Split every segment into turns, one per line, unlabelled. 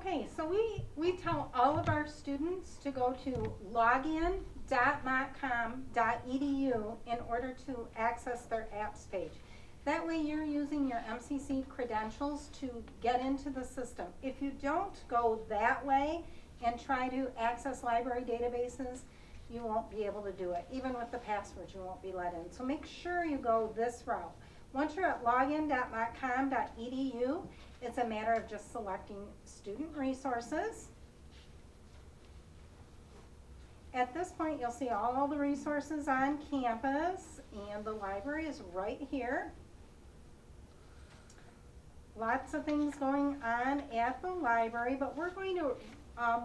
Okay, so we tell all of our students to go to login.montcalm.edu in order to access their apps page. That way you're using your MCC credentials to get into the system. If you don't go that way and try to access library databases, you won't be able to do it. Even with the passwords, you won't be let in. So make sure you go this route. Once you're at login.montcalm.edu, it's a matter of just selecting student resources. At this point, you'll see all the resources on campus, and the library is right here. Lots of things going on at the library, but we're going to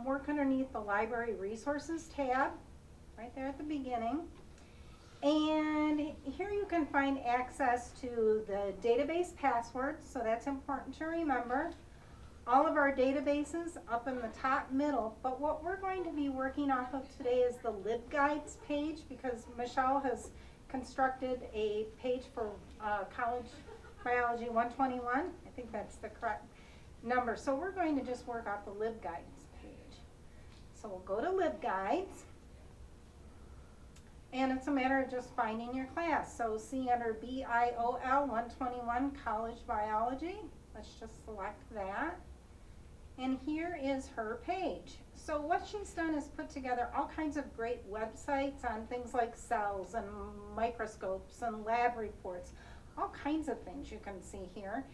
work underneath the library resources tab, right there at the beginning. And here you can find access to the database passwords, so that's important to remember. All of our databases up in the top middle, but what we're going to be working off of today is the LibGuides page, because Michelle has constructed a page for College Biology 121. I think that's the correct number. So we're going to just work off the LibGuides page. So we'll go to LibGuides. And it's a matter of just finding your class. So see under BIOL 121 College Biology. Let's just select that. And here is her page. So what she's done is put together all kinds of great websites on things like cells and microscopes and lab reports. All kinds of things you can see here.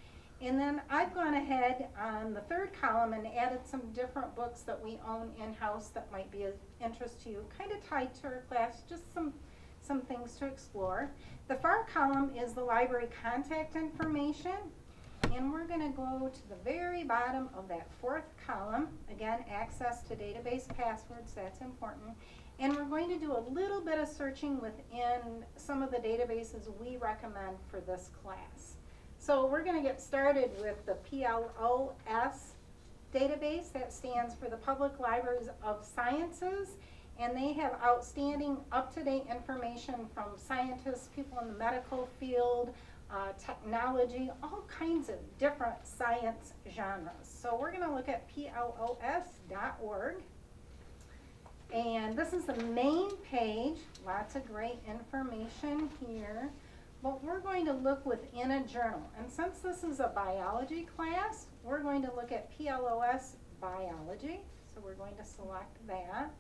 And then I've gone ahead on the third column and added some different books that we own in-house that might be of interest to you, kind of tied to our class, just some things to explore. The far column is the library contact information, and we're going to go to the very bottom of that fourth column. Again, access to database passwords, that's important. And we're going to do a little bit of searching within some of the databases we recommend for this class. So we're going to get started with the PLOS database. That stands for the Public Libraries of Sciences, and they have outstanding up-to-date information from scientists, people in the medical field, technology, all kinds of different science genres. So we're going to look at plos.org. And this is the main page, lots of great information here. But we're going to look within a journal. And since this is a biology class, we're going to look at PLOS Biology. So we're going to select that.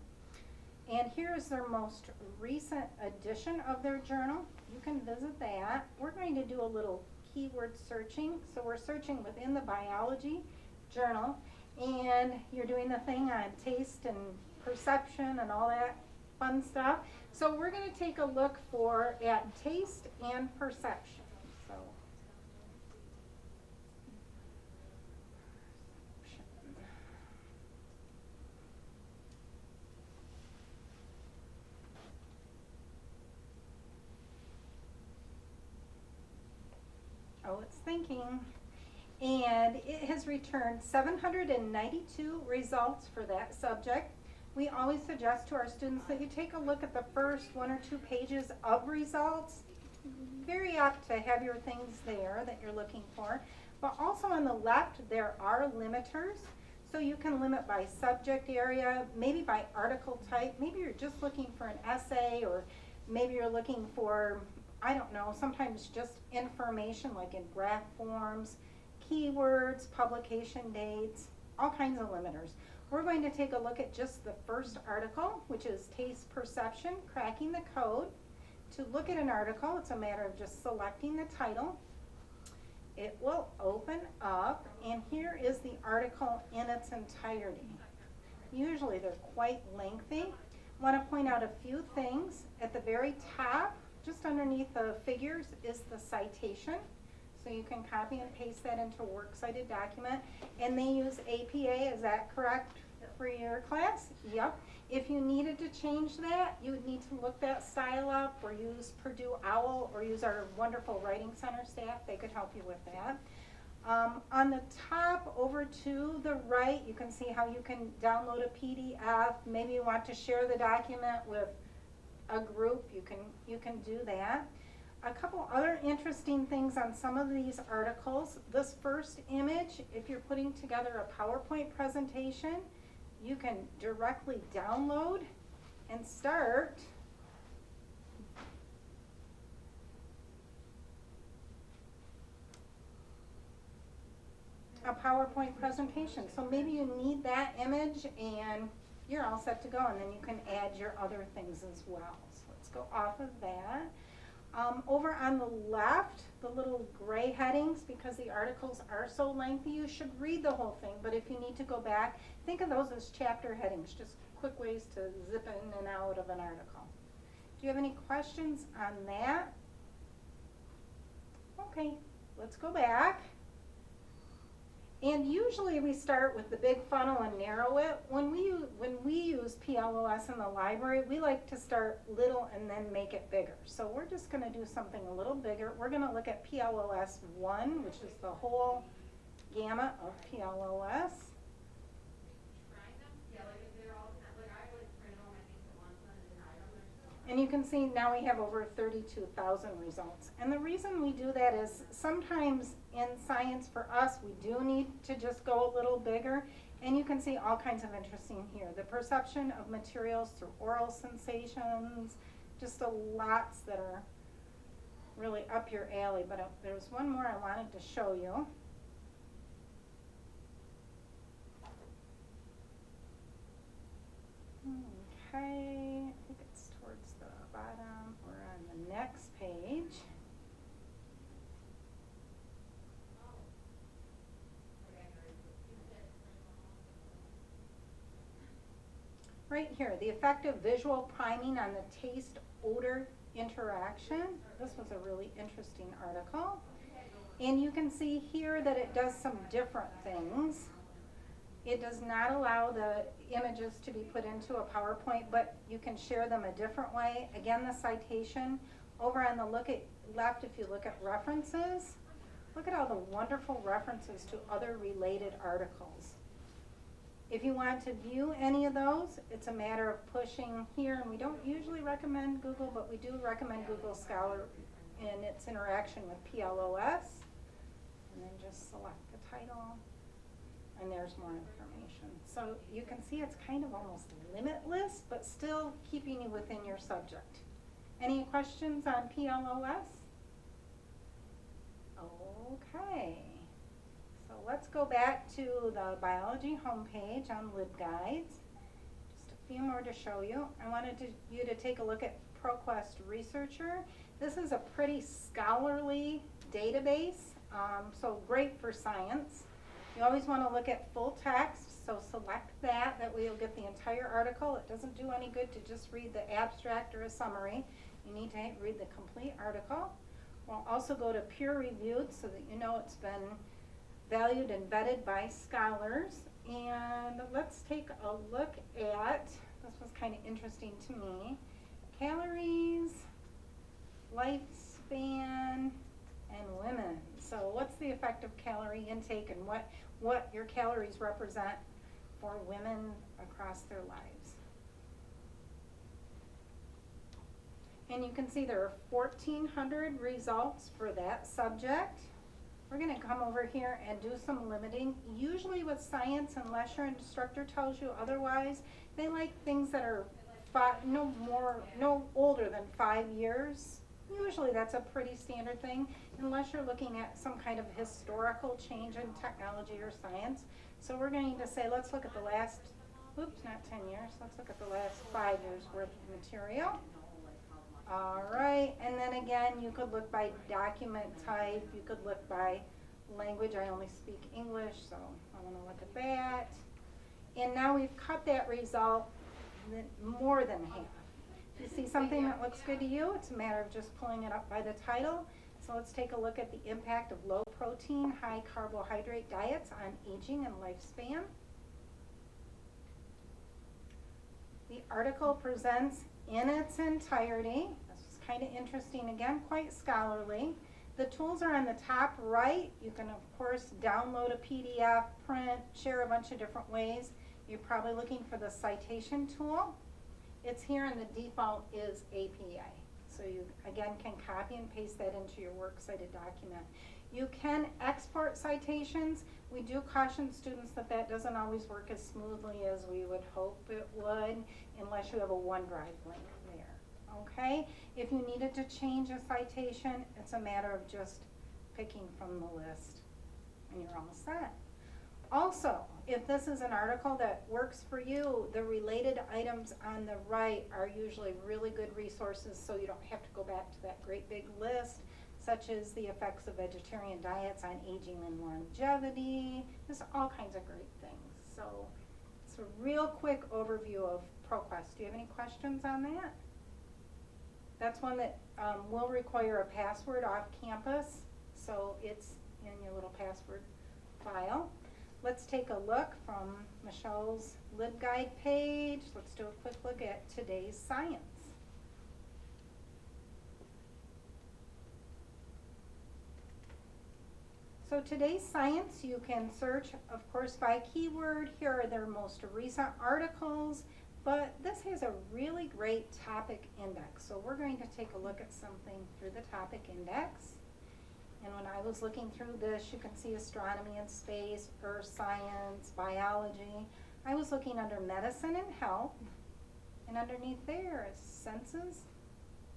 And here is their most recent edition of their journal. You can visit that. We're going to do a little keyword searching. So we're searching within the biology journal. And you're doing the thing on taste and perception and all that fun stuff. So we're going to take a look at taste and perception. So oh, it's thinking. And it has returned 792 results for that subject. We always suggest to our students that you take a look at the first 1 or 2 pages of results. Very apt to have your things there that you're looking for. But also on the left, there are limiters. So you can limit by subject area, maybe by article type. Maybe you're just looking for an essay, or maybe you're looking for, I don't know, sometimes just information like in graph forms, keywords, publication dates, all kinds of limiters. We're going to take a look at just the first article, which is Taste Perception, Cracking the Code. To look at an article, it's a matter of just selecting the title. It will open up, and here is the article in its entirety. Usually they're quite lengthy. I want to point out a few things. At the very top, just underneath the figures, is the citation. So you can copy and paste that into a works cited document. And they use APA, is that correct for your class? Yep. If you needed to change that, you would need to look that style up, or use Purdue OWL, or use our wonderful Writing Center staff. They could help you with that. On the top over to the right, you can see how you can download a PDF. Maybe you want to share the document with a group, you can do that. A couple other interesting things on some of these articles. This first image, if you're putting together a PowerPoint presentation, you can directly download and start a PowerPoint presentation. So maybe you need that image and you're all set to go, and then you can add your other things as well. So let's go off of that. Over on the left, the little gray headings, because the articles are so lengthy, you should read the whole thing, but if you need to go back, think of those as chapter headings, just quick ways to zip in and out of an article. Do you have any questions on that? Okay, let's go back. And usually we start with the big funnel and narrow it. When we use PLOS in the library, we like to start little and then make it bigger. So we're just going to do something a little bigger. We're going to look at PLOS 1, which is the whole gamut of PLOS. And you can see now we have over 32,000 results. And the reason we do that is sometimes in science for us, we do need to just go a little bigger. And you can see all kinds of interesting here. The perception of materials through oral sensations, just a lots that are really up your alley. But there's one more I wanted to show you. Okay, I think it's towards the bottom or on the next page. Right here, the effect of visual priming on the taste-odor interaction. This was a really interesting article. And you can see here that it does some different things. It does not allow the images to be put into a PowerPoint, but you can share them a different way. Again, the citation. Over on the left, if you look at references, look at all the wonderful references to other related articles. If you want to view any of those, it's a matter of pushing here, and we don't usually recommend Google, but we do recommend Google Scholar in its interaction with PLOS. And then just select the title. And there's more information. So you can see it's kind of almost limitless, but still keeping you within your subject. Any questions on PLOS? Okay. So let's go back to the biology homepage on LibGuides. Just a few more to show you. I wanted you to take a look at Proquest Researcher. This is a pretty scholarly database, so great for science. You always want to look at full text, so select that. That way you'll get the entire article. It doesn't do any good to just read the abstract or a summary. You need to read the complete article. We'll also go to peer reviewed so that you know it's been valued and vetted by scholars. And let's take a look at, this was kind of interesting to me, calories, lifespan, and women. So what's the effect of calorie intake and what your calories represent for women across their lives? And you can see there are 1,400 results for that subject. We're going to come over here and do some limiting. Usually with science, unless your instructor tells you otherwise, they like things that are no older than 5 years. Usually that's a pretty standard thing, unless you're looking at some kind of historical change in technology or science. So we're going to say, let's look at the last, not 10 years, let's look at the last 5 years worth of material. All right, and then again, you could look by document type, you could look by language. I only speak English, so I want to look at that. And now we've cut that result more than half. You see something that looks good to you, it's a matter of just pulling it up by the title. So let's take a look at the impact of low protein, high carbohydrate diets on aging and lifespan. The article presents in its entirety. This is kind of interesting, again, quite scholarly. The tools are on the top right. You can, of course, download a PDF, print, share a bunch of different ways. You're probably looking for the citation tool. It's here, and the default is APA. So you, again, can copy and paste that into your works cited document. You can export citations. We do caution students that that doesn't always work as smoothly as we would hope it would unless you have a OneDrive link there, okay? If you needed to change a citation, it's a matter of just picking from the list and you're all set. Also, if this is an article that works for you, the related items on the right are usually really good resources so you don't have to go back to that great big list, such as the effects of vegetarian diets on aging and longevity. There's all kinds of great things. So it's a real quick overview of Proquest. Do you have any questions on that? That's one that will require a password off campus, so it's in your little password file. Let's take a look from Michelle's LibGuide page. Let's do a quick look at today's science. So today's science, you can search, of course, by keyword. Here are their most recent articles, but this has a really great topic index. So we're going to take a look at something through the topic index. And when I was looking through this, you can see astronomy and space, earth science, biology. I was looking under medicine and health, and underneath there is senses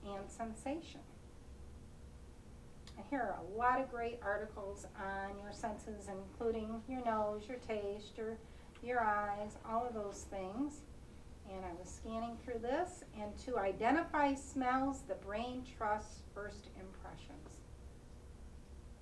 and sensation. And here are a lot of great articles on your senses, including your nose, your taste, your eyes, all of those things. And I was scanning through this, and to identify smells, the brain trusts first impressions.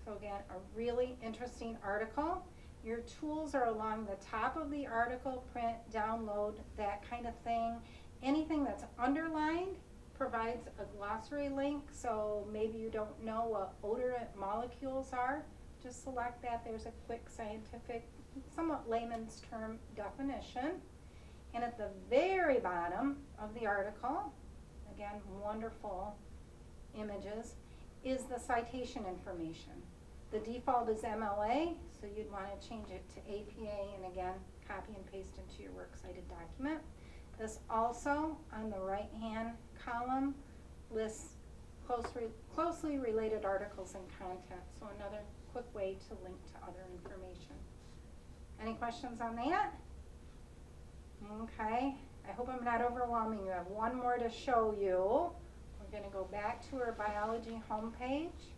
So again, a really interesting article. Your tools are along the top of the article, print, download, that kind of thing. Anything that's underlined provides a glossary link, so maybe you don't know what odorant molecules are. Just select that. There's a quick scientific, somewhat layman's term definition. And at the very bottom of the article, again, wonderful images, is the citation information. The default is MLA, so you'd want to change it to APA, and again, copy and paste into your works cited document. This also, on the right-hand column, lists closely related articles and content, so another quick way to link to other information. Any questions on that? Okay, I hope I'm not overwhelming you. I have one more to show you. We're going to go back to our biology homepage,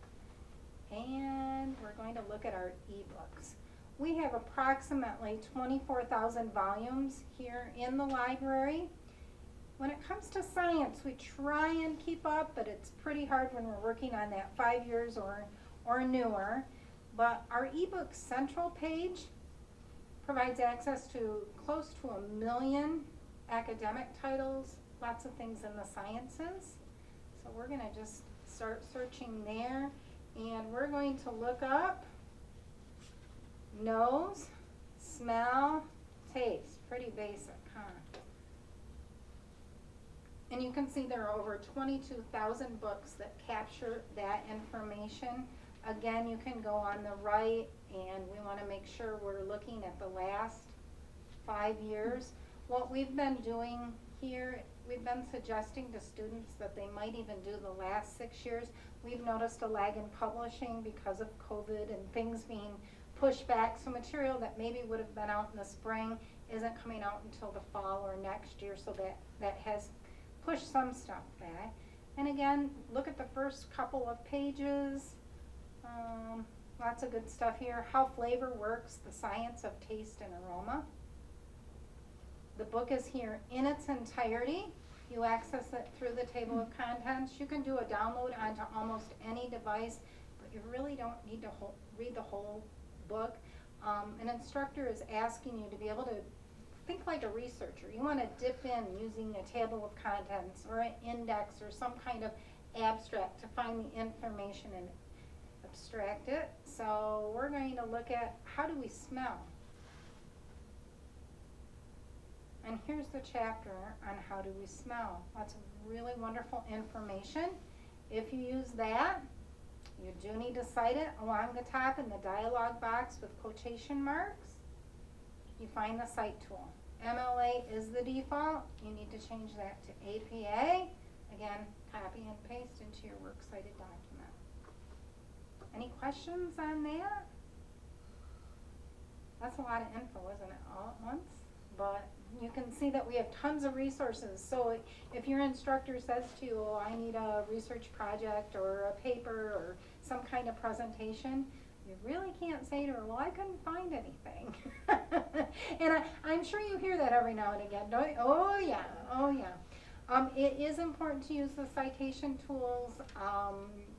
and we're going to look at our ebooks. We have approximately 24,000 volumes here in the library. When it comes to science, we try and keep up, but it's pretty hard when we're working on that 5 years or newer. But our ebook central page provides access to close to 1 million academic titles, lots of things in the sciences. So we're going to just start searching there, and we're going to look up nose, smell, taste. Pretty basic, huh? And you can see there are over 22,000 books that capture that information. Again, you can go on the right, and we want to make sure we're looking at the last 5 years. What we've been doing here, we've been suggesting to students that they might even do the last 6 years. We've noticed a lag in publishing because of COVID and things being pushed back. So material that maybe would have been out in the spring isn't coming out until the fall or next year, so that has pushed some stuff back. And again, look at the first couple of pages. Lots of good stuff here. How flavor works, the science of taste and aroma. The book is here in its entirety. You access it through the table of contents. You can do a download onto almost any device, but you really don't need to read the whole book. An instructor is asking you to be able to think like a researcher. You want to dip in using a table of contents or an index or some kind of abstract to find the information and abstract it. So we're going to look at how do we smell. And here's the chapter on how do we smell. Lots of really wonderful information. If you use that, you do need to cite it along the top in the dialog box with quotation marks. You find the cite tool. MLA is the default. You need to change that to APA. Again, copy and paste into your works cited document. Any questions on that? That's a lot of info, isn't it, all at once? But you can see that we have tons of resources. So if your instructor says to you, oh, I need a research project or a paper or some kind of presentation, you really can't say to her, well, I couldn't find anything. And I'm sure you hear that every now and again, don't you? Oh yeah, oh yeah. It is important to use the citation tools.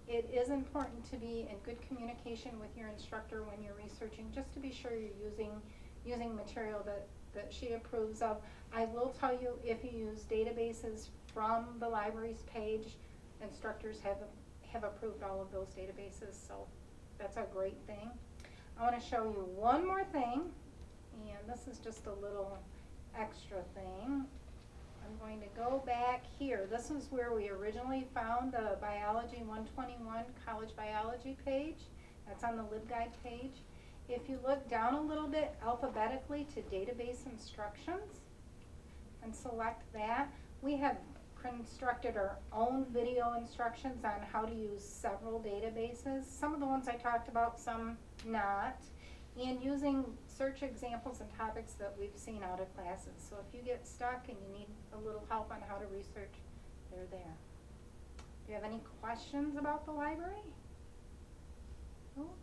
It is important to be in good communication with your instructor when you're researching, just to be sure you're using material that she approves of. I will tell you, if you use databases from the library's page, instructors have approved all of those databases, so that's a great thing. I want to show you one more thing, and this is just a little extra thing. I'm going to go back here. This is where we originally found the Biology 121 College Biology page. That's on the LibGuide page. If you look down a little bit alphabetically to database instructions and select that, we have constructed our own video instructions on how to use several databases. Some of the ones I talked about, some not, and using search examples and topics that we've seen out of classes. So if you get stuck and you need a little help on how to research, they're there. Do you have any questions about the library? Nope.